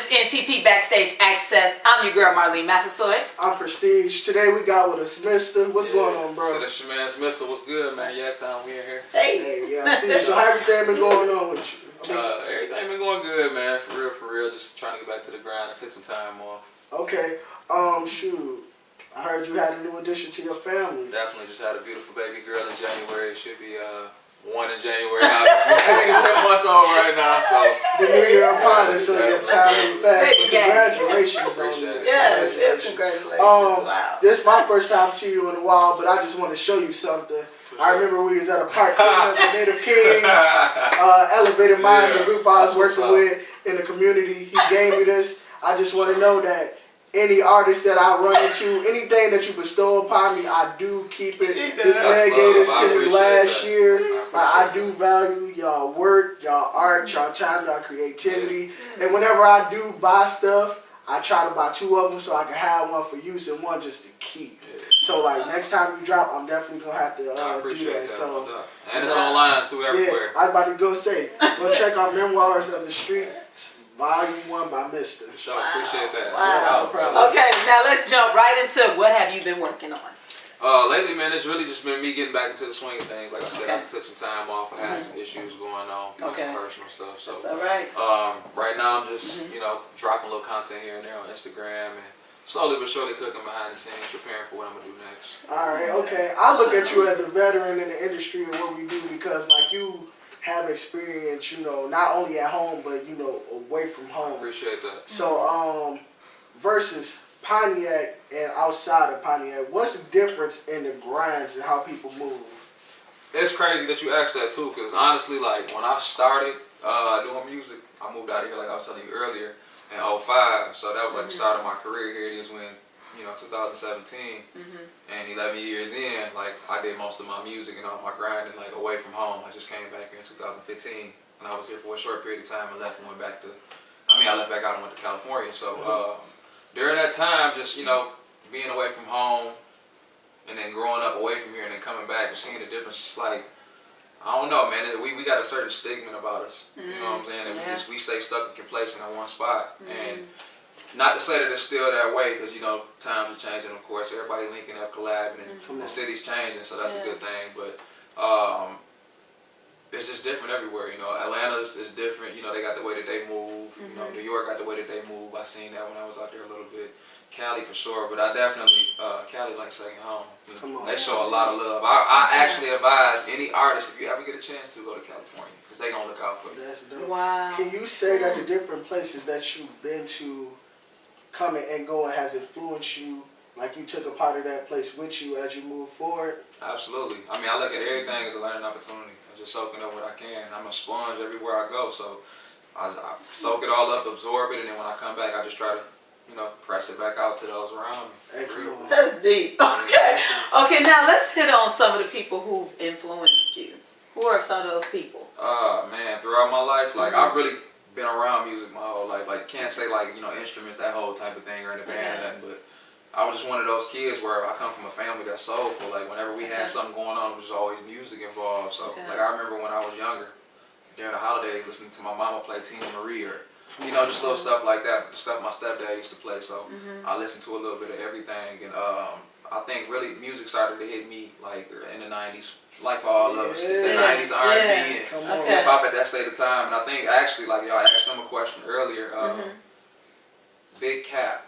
NTP Backstage Access. I'm your girl, Marline and I'm Presteeje. Today we got with us M1zta. What's going on, bro? So that's your man M1zta. What's good, man? Yeah, time we in here. Hey, yeah, I see you. So how everything been going on with you? Everything been going good, man. For real. Just trying to get back to the grind. I took some time off. Okay. Shoot. I heard you had a new addition to your family. Definitely just had a beautiful baby girl in January. It should be one in January. She's 10 months old right now, so. The new year upon us, so your child is fast. Congratulations on Appreciate that. it. yes, congratulations. Wow. This is my first time seeing you in a while, but I just want to show you something. I remember we was at a park cleaning up the Native Kings, Elevated Minds, a group I was working with in the community. He gave me this. I just want to know that any artist that I run into, anything that you bestow upon me, I do keep it. This man gave this to me last year. I do value y'all work, y'all art, y'all time, y'all creativity. And whenever I do buy stuff, I try to buy 2 of them so I can have one for use and one just to keep. So like next time you drop, I'm definitely gonna have to do that. So and it's online too, everywhere. Yeah, I was about to go say, go check out Memoirs of the Street, Volume 1 by M1zta. Sure, appreciate that. Wow. No problem. Okay, now let's jump right into what have you been working on? Lately, man, it's really just been me getting back into the swing of things. Like I said, I took some time off. I had some issues going on, some personal stuff. So, that's all right. Right now I'm just, dropping a little content here and there on Instagram and slowly but surely cooking behind the scenes, preparing for what I'm gonna do next. All right, okay. I look at you as a veteran in the industry and what we do because, like, you have experience, not only at home but away from home. Appreciate that. So, versus Pontiac and outside of Pontiac, what's the difference in the grinds and how people move? It's crazy that you asked that too, because honestly, like when I started doing music, I moved out of here like I was telling you earlier in 2005. So that was like the start of my career. Here it is when 2017, and 11 years in, like I did most of my music and all my grinding like away from home. I just came back here in 2015, and I was here for a short period of time and left and went back to. I left back out and went to California. So. During that time, just, being away from home and then growing up away from here and then coming back and seeing the difference, it's like, I don't know, man, we got a certain stigma about us, you know what I'm saying, and we stay stuck and complacent in one spot, and not to say that it's still that way, because, times are changing, of course, everybody linking up, collabing, and the city's changing, so that's a good thing, but it's just different everywhere, Atlanta's is different, they got the way that they move, New York got the way that they move. I seen that when I was out there a little bit. Cali for sure, but I definitely, Cali like second home. They show a lot of love. I actually advise any artist, if you ever get a chance to, go to California, because they gonna look out for you. That's dope. Wow. Can you say that the different places that you've been to, coming and going, has influenced you? Like you took a part of that place with you as you move forward? Absolutely. I look at everything as a learning opportunity. I'm just soaking up what I can. I'm a sponge everywhere I go, so I soak it all up, absorb it, and then when I come back, I just try to, press it back out to those around me. That's deep. Okay, now let's hit on some of the people who've influenced you. Who are some of those people? Man, throughout my life, like I've really been around music my whole life. Like can't say like, instruments, that whole type of thing or in a band or nothing, but I was just one of those kids where I come from a family that's soulful. Like whenever we had something going on, there was always music involved. So like I remember when I was younger, during the holidays, listening to my mama play Tina Marie or just little stuff like that. The stuff my stepdad used to play. So I listened to a little bit of everything, and I think really music started to hit me like in the 90s, like for all of us. It's the 90s R&B and hip hop at that state of time. And I think actually, like y'all asked them a question earlier, Big Cap,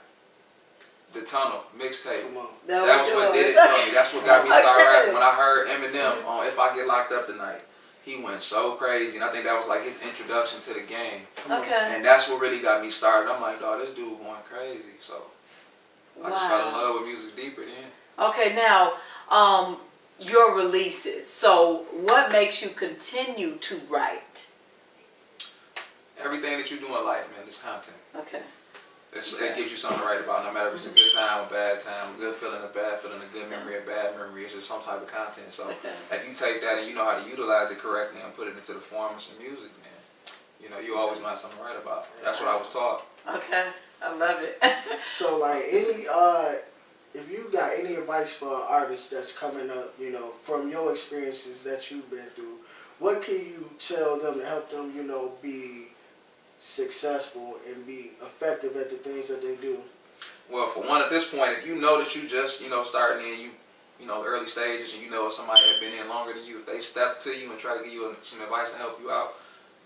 The Tunnel, mixtape. That was what did it for me. That's what got me started rapping. When I heard Eminem on If I Get Locked Up Tonight, he went so crazy, and I think that was like his introduction to the game. And that's what really got me started. I'm like, dog, this dude going crazy. So I just fell in love with music deeper then. Okay, now your releases. So what makes you continue to write? Everything that you do in life, man, is content. Okay. It gives you something to write about, no matter if it's a good time or bad time, a good feeling or bad feeling, a good memory or bad memory. It's just some type of content. So if you take that and you know how to utilize it correctly and put it into the form of some music, man, you always might have something to write about. That's what I was taught. Okay, I love it. So like if you got any advice for an artist that's coming up, from your experiences that you've been through, what can you tell them to help them, be successful and be effective at the things that they do? Well, for one, at this point, if you know that you just, starting in, early stages, and you know somebody that been in longer than you, if they step to you and try to give you some advice and help you out,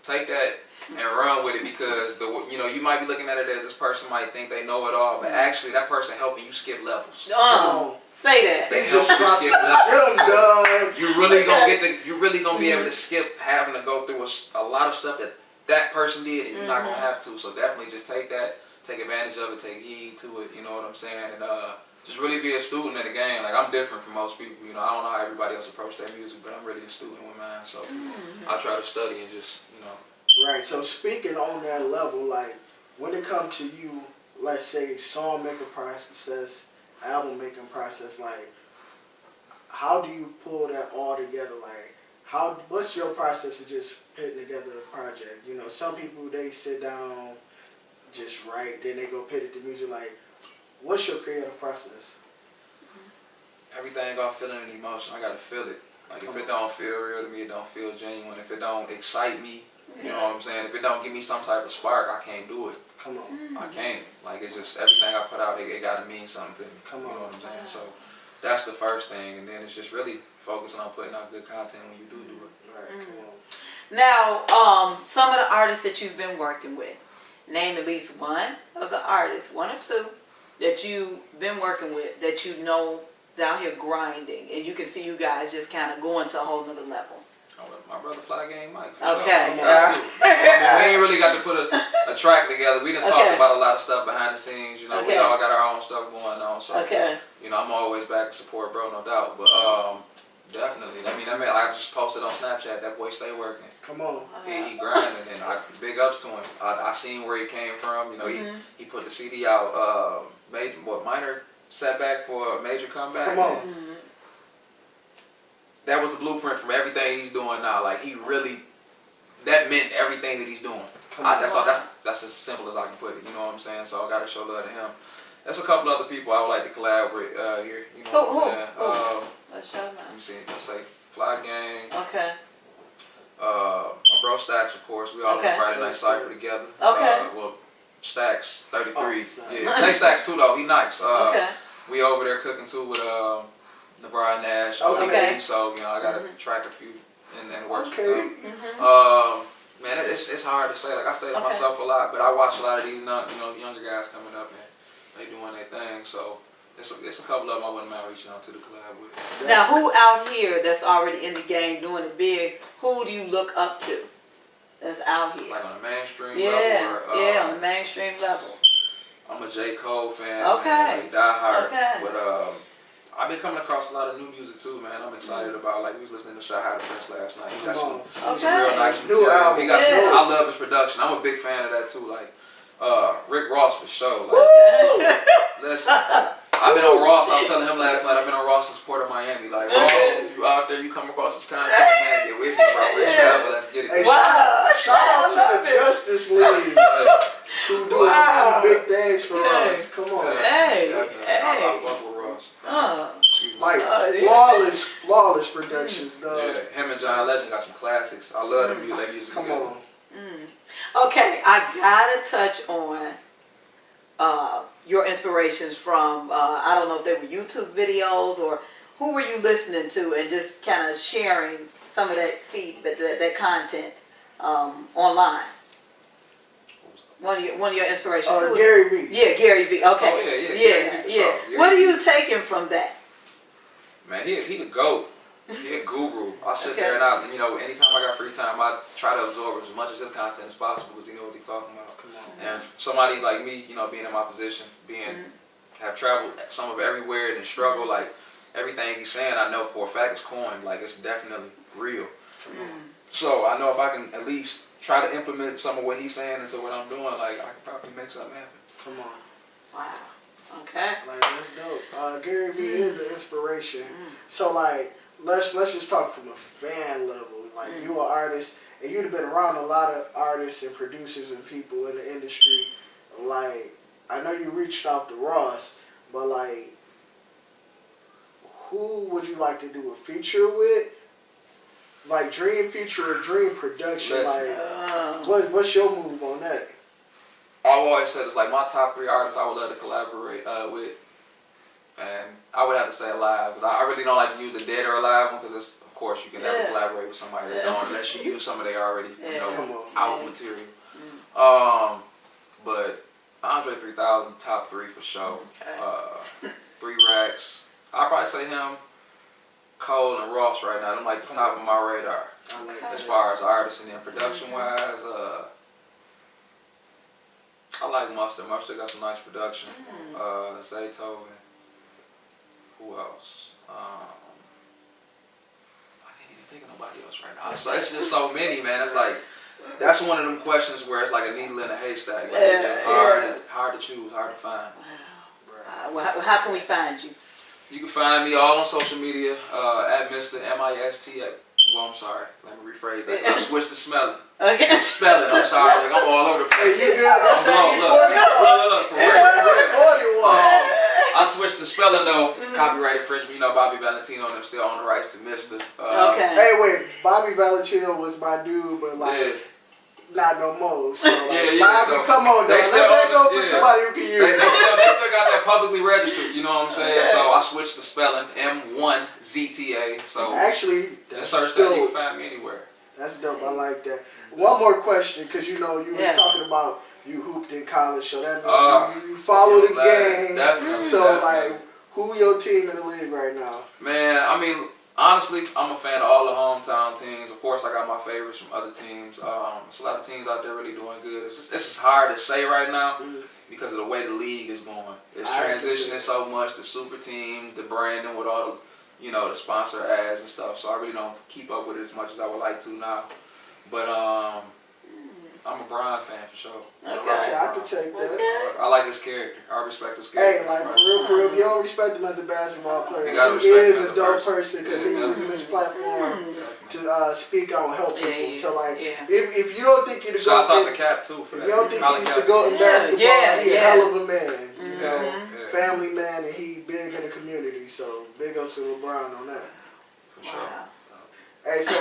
take that and run with it, because you might be looking at it as this person might think they know it all, but actually that person helping you skip levels. Say that. They help you skip levels. You really gonna be able to skip having to go through a lot of stuff that person did, and you're not gonna have to. So definitely just take that, take advantage of it, take heed to it. You know what I'm saying? And just really be a student in the game. Like, I'm different from most people. I don't know how everybody else approach their music, but I'm really a student with mine. So I try to study and just, Right. So speaking on that level, like when it comes to you, let's say song making process, album making process, like how do you pull that all together? Like what's your process of just putting together a project? Some people, they sit down, just write, then they go put it to music. Like, what's your creative process? Everything got feeling and emotion. I gotta feel it. Like, if it don't feel real to me, it don't feel genuine. If it don't excite me, you know what I'm saying? If it don't give me some type of spark, I can't do it. Come on. I can't. Like, it's just everything I put out, it gotta mean something to me. Come on. You know what I'm saying? So that's the first thing, and then it's just really focusing on putting out good content when you do it. Right. Come on. Now, some of the artists that you've been working with, name at least one of the artists, one or two, that you've been working with that you know is out here grinding, and you can see you guys just kind of going to a whole nother level. My brother Fly Gang Mike. Okay. We ain't really got to put a track together. We done talked about a lot of stuff behind the scenes. We all got our own stuff going on. So, I'm always back to support bro, no doubt. But definitely. I just posted on Snapchat. That boy stay working. Come on. He grinding, and big ups to him. I seen where he came from. He put the CD out. Minor setback for a major comeback. Come on. That was the blueprint from everything he's doing now. Like, that meant everything that he's doing. That's as simple as I can put it. You know what I'm saying? So I gotta show love to him. There's a couple other people I would like to collaborate here. You know what I'm saying? Let's show them. Let me see. Let's say Fly Gang. Okay. My bro Stacks, of course. We all on Friday Night Cypher together. Okay. Stacks 33. Tay Stacks too though. He nice. We over there cooking too with Navarre Nash. Okay. So I got to track a few and work with them. Man, it's hard to say. Like, I stay with myself a lot, but I watch a lot of these younger guys coming up and they doing their thing. So it's a couple of them I wouldn't mind reaching out to the collab with. Now, who out here that's already in the game doing it big? Who do you look up to? That's out here. Like on the mainstream level. On the mainstream level. I'm a J. Cole fan. Okay. Like, die hard. Okay. But I've been coming across a lot of new music too, man. I'm excited about. Like, we was listening to Shot How to Press last night. He got some real nice material. He got some. I love his production. I'm a big fan of that too. Like Rick Ross for sure. Like, listen, I've been on Ross. I was telling him last night. I've been on Ross in support of Miami. Like, Ross, if you out there, you come across this content, man, get with me, bro. Let's get it. Hey, shout out to the Justice League who doing some big things for us. Come on. I fuck with Ross. Like flawless productions, though. Yeah, him and John Legend got some classics. I love them music. Come on. Okay, I gotta touch on your inspirations from I don't know if they were YouTube videos or who were you listening to, and just kind of sharing some of that that content online. One of your inspirations. Gary Vee. Yeah, Gary Vee. Okay. Oh, yeah. Gary What are you taking from that? Man, he the GOAT. He a guru. I sit there and anytime I got free time, I try to absorb as much of his content as possible because he know what he's talking about. And somebody like me, being in my position, have traveled some of everywhere and struggle, like everything he's saying, I know for a fact is coined. Like, it's definitely real. So I know if I can at least try to implement some of what he's saying into what I'm doing, like, I can probably make something happen. Come on. Wow. Okay. Like, that's dope. Gary Vee is an inspiration. So, like, let's just talk from a fan level. Like, you an artist, and you've been around a lot of artists and producers and people in the industry. Like, I know you reached out to Ross, but, like, who would you like to do a feature with? Like, dream feature or dream production? Listen. Like, what's your move on that? I've always said it's like my top 3 artists I would love to collaborate with, and I would have to say alive because I really don't like to use the dead or alive one because of course you can never collaborate with somebody that's gone unless you use some of their already out material. But Andre 3000 top 3 for sure. Okay. 3 Racks. I'd probably say him, Cole, and Ross right now. Them like the top of my radar. As far as artists and then production wise, I like M1zta. M1zta got some nice production. Zato. Who else? I can't even think of nobody else right now. So it's just so many, man. It's like that's one of them questions where it's like a needle in a haystack. Like it's hard to choose, hard to find. Wow. Well, how can we find you? You can find me all on social media at Mr. M1zta. Well, I'm sorry. Let me rephrase that. I switched to spelling. Okay. Spelling. I'm sorry. Like, I'm all over the place. Hey, you good? Look. For real. Look. I switched to spelling though. Copyright infringement. You know, Bobby Valentino and them still own the rights to Mr. Okay. Hey, wait. Bobby Valentino was my dude, but like. Not no more. So, like, Bobby, so come on, let that go for somebody who can use it. They still got that publicly registered, you know what I'm saying? So I switched to spelling M1zta. So actually, just search that, you can find me anywhere. That's dope. I like that. One more question, because you know you was talking about you hooped in college, so that means you follow the game. Definitely. So like, who your team in the league right now? Man, I mean, honestly, I'm a fan of all the hometown teams. Of course, I got my favorites from other teams. There's a lot of teams out there really doing good. It's just hard to say right now because of the way the league is going. It's transitioning so much. The super teams, the branding with all the, the sponsor ads and stuff. So I really don't keep up with it as much as I would like to now. But I'm a Brian fan for sure. Okay, I can take that. Okay. I like his character. I respect his character. Hey, like for real, if you don't respect him as a basketball player, he is a dope person because he using his platform to speak on help people. So like, if you don't think you're the shouts out to Cap too for that. If you don't think he's the GOAT in basketball, he's a hell of a man. You know, family man, and he big in the community. So big ups to LeBron on that. For sure. Hey, so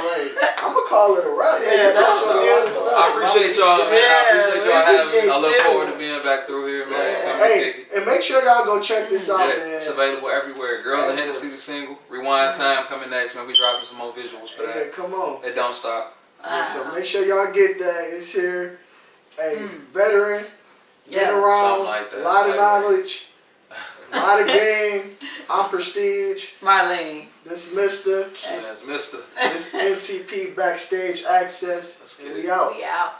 I'm gonna call it a wrap. I appreciate y'all, man. I appreciate y'all having me. I look forward to being back through here, man. Hey, and make sure y'all go check this out, man. It's available everywhere. Girls in Hennessy, the single. Rewind Time coming next, man. We dropping some more visuals for that. Come on. It don't stop. So make sure y'all get that. It's here. Hey, veteran, been around, like that. A lot of knowledge, a lot of game. I'm Presteeje. Marline. This is Mr. That's Mr. This NTP Backstage Access. Let's get it. We out. We out.